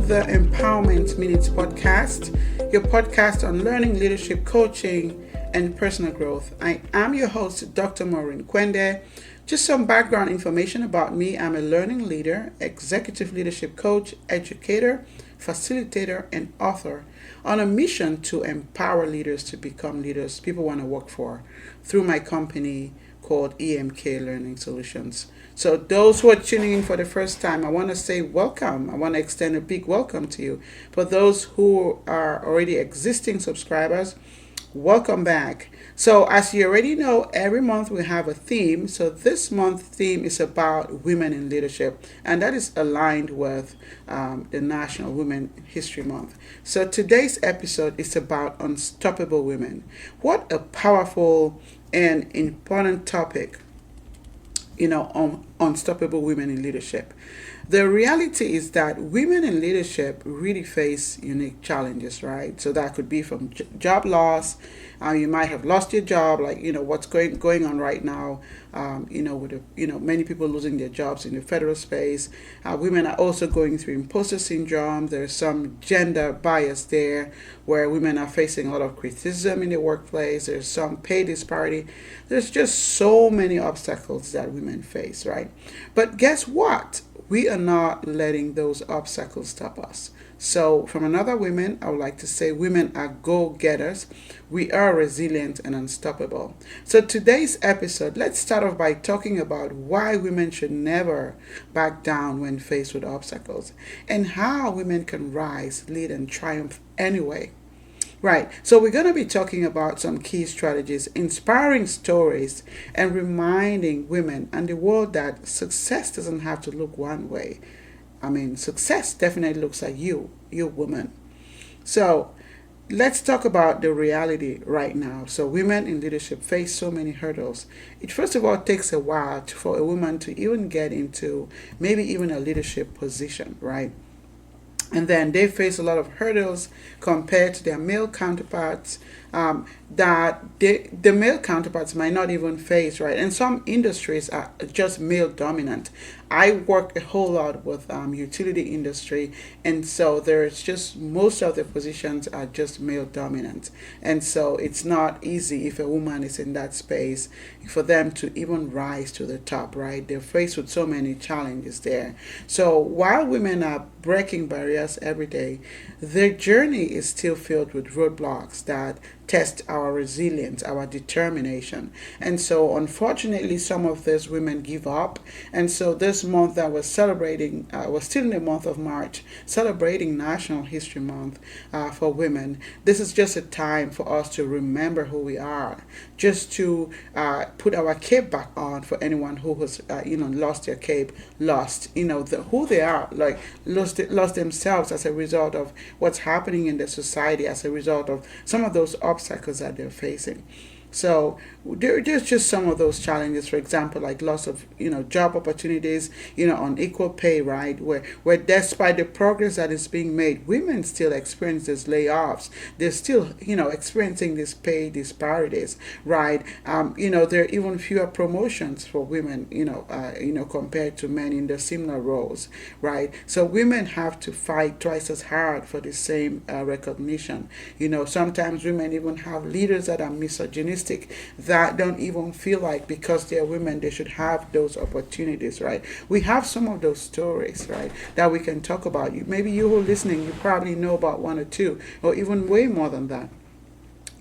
the Empowerment Minutes podcast, your podcast on learning, leadership, coaching, and personal growth. I am your host, Dr. Maurine. Just some background information about me. I'm a learning leader, executive leadership coach, educator, facilitator, and author on a mission to empower leaders to become leaders people want to work for through my company called EMK Learning Solutions. So those who are tuning in for the first time, I want to say welcome. I want to extend a big welcome to you. For those who are already existing subscribers, welcome back. So as you already know, every month we have a theme. So this month's theme is about women in leadership, and that is aligned with the National Women History Month. So today's episode is about unstoppable women. What a powerful and important topic, on unstoppable women in leadership. The reality is that women in leadership really face unique challenges, right? So that could be from job loss. You might have lost your job, like what's going on right now. With many people losing their jobs in the federal space. Women are also going through imposter syndrome. There's some gender bias there, where women are facing a lot of criticism in the workplace. There's some pay disparity. There's just so many obstacles that women face, right? But guess what? We are not letting those obstacles stop us. So from another women, I would like to say women are go-getters. We are resilient and unstoppable. So today's episode, let's start off by talking about why women should never back down when faced with obstacles, and how women can rise, lead, and triumph anyway. Right, so we're going to be talking about some key strategies, inspiring stories, and reminding women and the world that success doesn't have to look one way. I mean, success definitely looks like you woman. So let's talk about the reality right now. So women in leadership face so many hurdles. It first of all takes a while for a woman to even get into maybe even a leadership position, right? And then they face a lot of hurdles compared to their male counterparts that the male counterparts might not even face, right? And some industries are just male dominant. I work a whole lot with utility industry, and so there's just most of the positions are just male dominant, and so it's not easy if a woman is in that space for them to even rise to the top, right? They're faced with so many challenges there. So while women are breaking barriers every day, their journey is still filled with roadblocks that test our resilience, our determination. And so unfortunately, some of these women give up. And so this month that we're celebrating, we're still in the month of March, celebrating National History Month for women. This is just a time for us to remember who we are, just to put our cape back on for anyone who has, lost their cape, lost, who they are, like lost themselves as a result of what's happening in the society, as a result of some of those obstacles that they're facing. So there's just some of those challenges, for example, like loss of, job opportunities, unequal pay, right? Where despite the progress that is being made, women still experience these layoffs. They're still, experiencing these pay disparities, right? There are even fewer promotions for women, compared to men in the similar roles, right? So women have to fight twice as hard for the same recognition. Sometimes women even have leaders that are misogynistic, that don't even feel like because they're women they should have those opportunities, right? We have some of those stories, right, that we can talk about. Maybe you who are listening, you probably know about one or two, or even way more than that.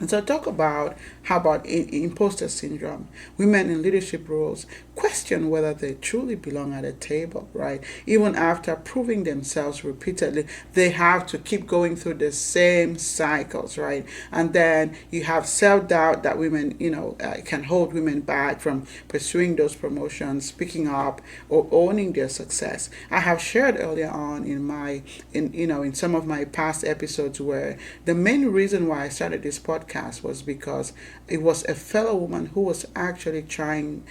And so talk about how about imposter syndrome. Women in leadership roles question whether they truly belong at a table, right? Even after proving themselves repeatedly, they have to keep going through the same cycles, right? And then you have self-doubt that women, can hold women back from pursuing those promotions, speaking up, or owning their success. I have shared earlier on in some of my past episodes where the main reason why I started this podcast was because it was a fellow woman who was actually trying,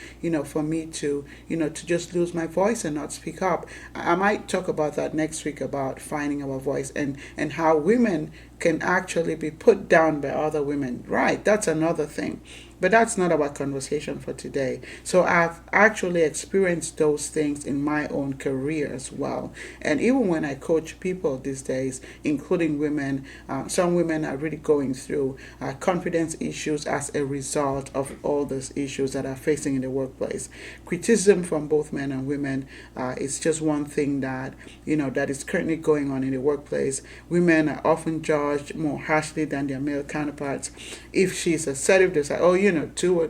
for me to just lose my voice and not speak up. I might talk about that next week, about finding our voice and how women can actually be put down by other women. Right, that's another thing. But that's not our conversation for today. So I've actually experienced those things in my own career as well. And even when I coach people these days, including women, some women are really going through confidence issues as a result of all those issues that are facing in the workplace. Criticism from both men and women is just one thing that that is currently going on in the workplace. Women are often judged more harshly than their male counterparts. If she's assertive, they say, "Oh, too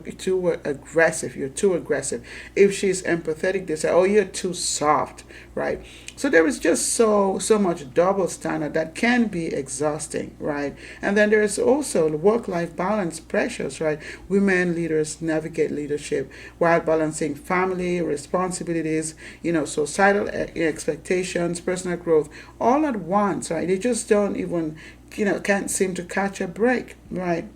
aggressive. You're too aggressive." If she's empathetic, they say, "Oh, you're too soft." Right? So there is just so much double standard that can be exhausting, right? And then there is also work-life balance pressures, right? Women leaders navigate leadership while balancing family responsibilities, societal expectations, personal growth, all at once, right? They just don't even, can't seem to catch a break, right?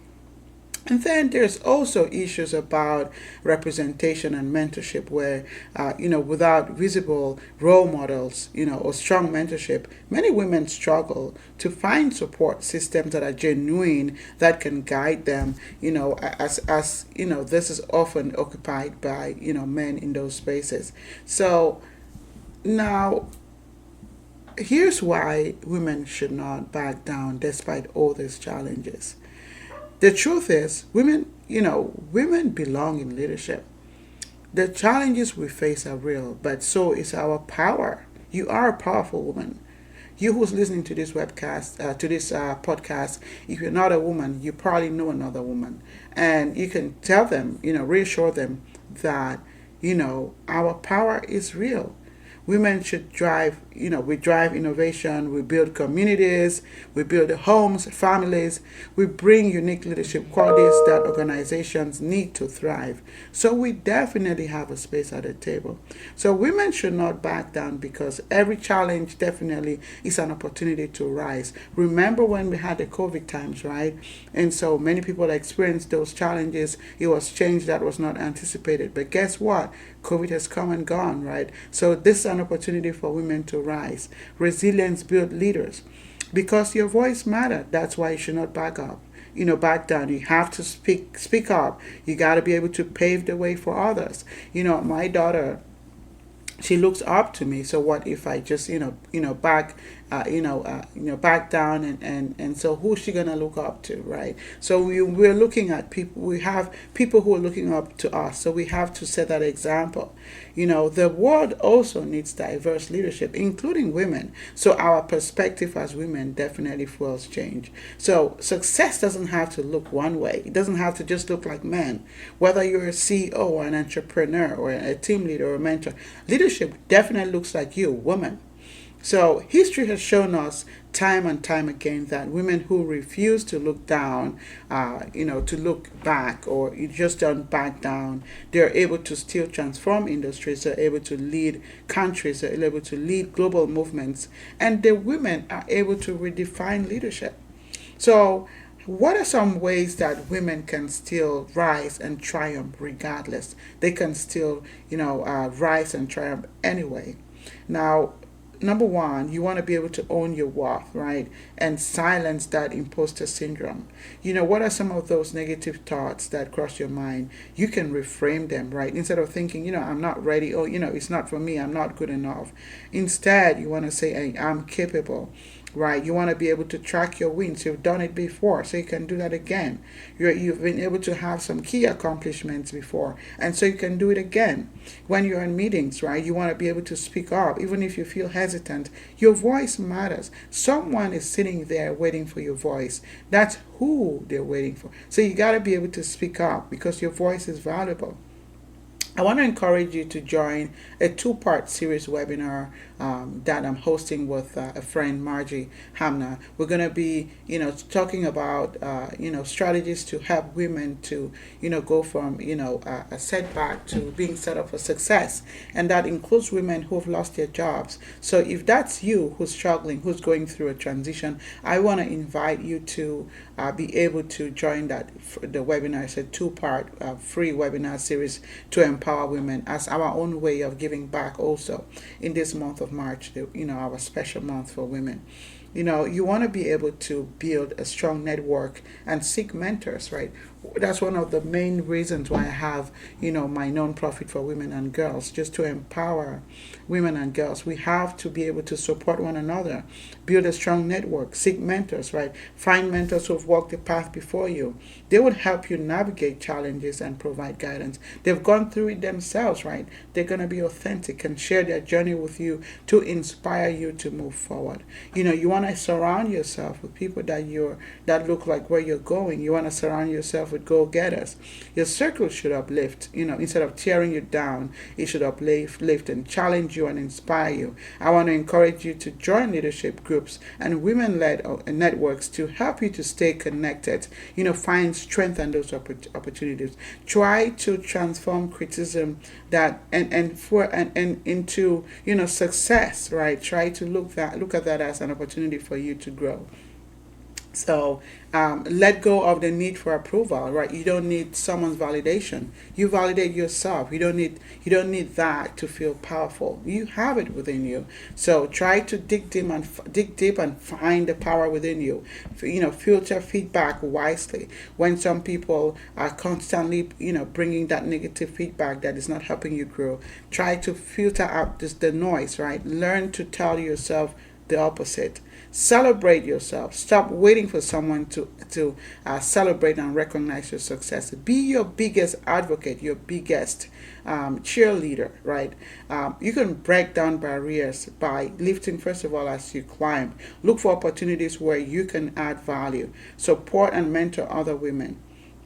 And then there's also issues about representation and mentorship where, without visible role models, or strong mentorship, many women struggle to find support systems that are genuine, that can guide them, this is often occupied by, men in those spaces. So now, here's why women should not back down despite all these challenges. The truth is, women belong in leadership. The challenges we face are real, but so is our power. You are a powerful woman. You who's listening to this webcast, to this podcast, if you're not a woman, you probably know another woman. And you can tell them, reassure them that, our power is real. Women should drive, we drive innovation, we build communities, we build homes, families, we bring unique leadership qualities that organizations need to thrive. So we definitely have a space at the table. So women should not back down because every challenge definitely is an opportunity to rise. Remember when we had the COVID times, right? And so many people experienced those challenges. It was change that was not anticipated. But guess what? COVID has come and gone, right? So this is an opportunity for women to rise. Resilience build leaders. Because your voice matters. That's why you should not back up. Back down. You have to speak up. You got to be able to pave the way for others. My daughter, she looks up to me. So what if I just back down, and so who's she gonna look up to, right? So we're looking at people. We have people who are looking up to us. So we have to set that example. The world also needs diverse leadership, including women. So our perspective as women definitely fuels change. So success doesn't have to look one way. It doesn't have to just look like men. Whether you're a CEO or an entrepreneur or a team leader or a mentor, leadership definitely looks like you, woman. So history has shown us time and time again that women who refuse to look down, to look back, or you just don't back down, they're able to still transform industries, they're able to lead countries, they're able to lead global movements, and the women are able to redefine leadership. So what are some ways that women can still rise and triumph regardless? They can still, rise and triumph anyway. Now, number one, you want to be able to own your worth, right? And silence that imposter syndrome. What are some of those negative thoughts that cross your mind? You can reframe them, right? Instead of thinking, I'm not ready, or, it's not for me, I'm not good enough. Instead, you want to say, hey, I'm capable. Right, you want to be able to track your wins. You've done it before, so you can do that again. You've been able to have some key accomplishments before, and so you can do it again. When you're in meetings, right, you want to be able to speak up, even if you feel hesitant. Your voice matters. Someone is sitting there waiting for your voice. That's who they're waiting for. So you got to be able to speak up because your voice is valuable. I want to encourage you to join a two-part series webinar that I'm hosting with a friend, Margie Hamner. We're going to be, talking about, strategies to help women to, go from, a setback to being set up for success. And that includes women who've lost their jobs. So if that's you who's struggling, who's going through a transition, I want to invite you to be able to join the webinar. It's a two-part free webinar series to empower women as our own way of giving back also in this month of March, our special month for women. You want to be able to build a strong network and seek mentors, right? That's one of the main reasons why I have, my nonprofit for women and girls, just to empower women and girls. We have to be able to support one another, build a strong network, seek mentors, right? Find mentors who've walked the path before you. They would help you navigate challenges and provide guidance. They've gone through it themselves, right? They're going to be authentic and share their journey with you to inspire you to move forward. You want to surround yourself with people that look like where you're going. You want to surround yourself with go-getters. Your circle should uplift, instead of tearing you down. It should uplift and challenge you and inspire you. I want to encourage you to join leadership groups and women-led networks to help you to stay connected. Find strength in those opportunities. Try to transform criticism and into success, right? Try to look at that as an opportunity for you to grow. So let go of the need for approval, right? You don't need someone's validation. You validate yourself. You don't need that to feel powerful. You have it within you. So try to dig deep and find the power within you. Filter feedback wisely. When some people are constantly bringing that negative feedback that is not helping you grow, try to filter out the noise, right? Learn to tell yourself the opposite. Celebrate yourself. Stop waiting for someone to celebrate and recognize your success. Be your biggest advocate, your biggest cheerleader, right? You can break down barriers by lifting, first of all, as you climb. Look for opportunities where you can add value. Support and mentor other women,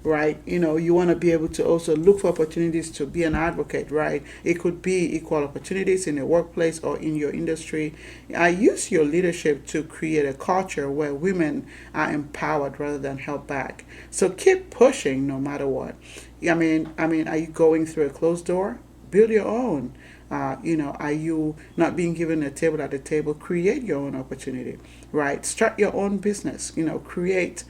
right? You want to be able to also look for opportunities to be an advocate, right? It could be equal opportunities in the workplace or in your industry. Use your leadership to create a culture where women are empowered rather than held back. So keep pushing no matter what. Are you going through a closed door? Build your own. Are you not being given a table at the table? Create your own opportunity, right? Start your own business. Create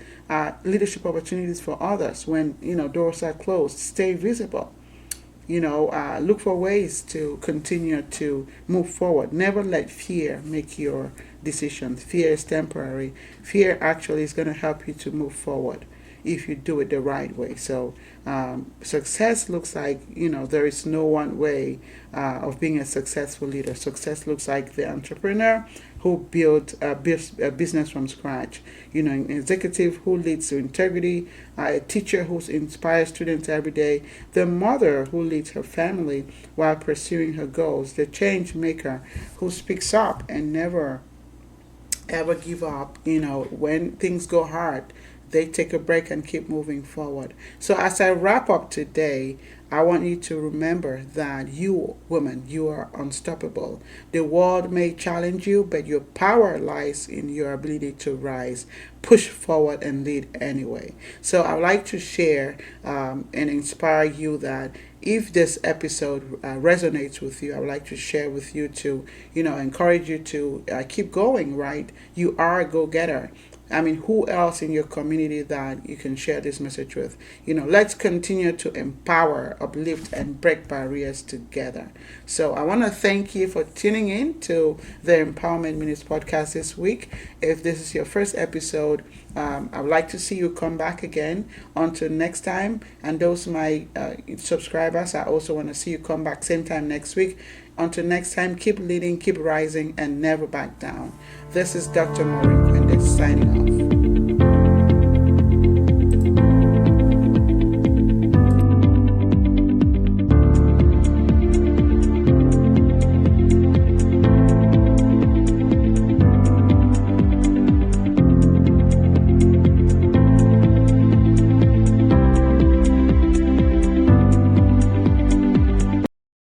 leadership opportunities for others when doors are closed. Stay visible. Look for ways to continue to move forward. Never let fear make your decisions. Fear is temporary. Fear actually is going to help you to move forward if you do it the right way. So success looks like, there is no one way of being a successful leader. Success looks like the entrepreneur who built a business from scratch, an executive who leads to integrity, a teacher who inspires students every day, the mother who leads her family while pursuing her goals, the change maker who speaks up and never ever give up. When things go hard, they take a break and keep moving forward. So as I wrap up today, I want you to remember that you, woman, you are unstoppable. The world may challenge you, but your power lies in your ability to rise, push forward, and lead anyway. So I'd like to share and inspire you that if this episode resonates with you, I would like to share with you to, encourage you to keep going, right? You are a go-getter. Who else in your community that you can share this message with? Let's continue to empower, uplift, and break barriers together. So I want to thank you for tuning in to the Empowerment Minutes podcast this week. If this is your first episode, I would like to see you come back again. Until next time, and those my subscribers, I also want to see you come back same time next week. Until next time, keep leading, keep rising, and never back down. This is Dr. Maurine signing off.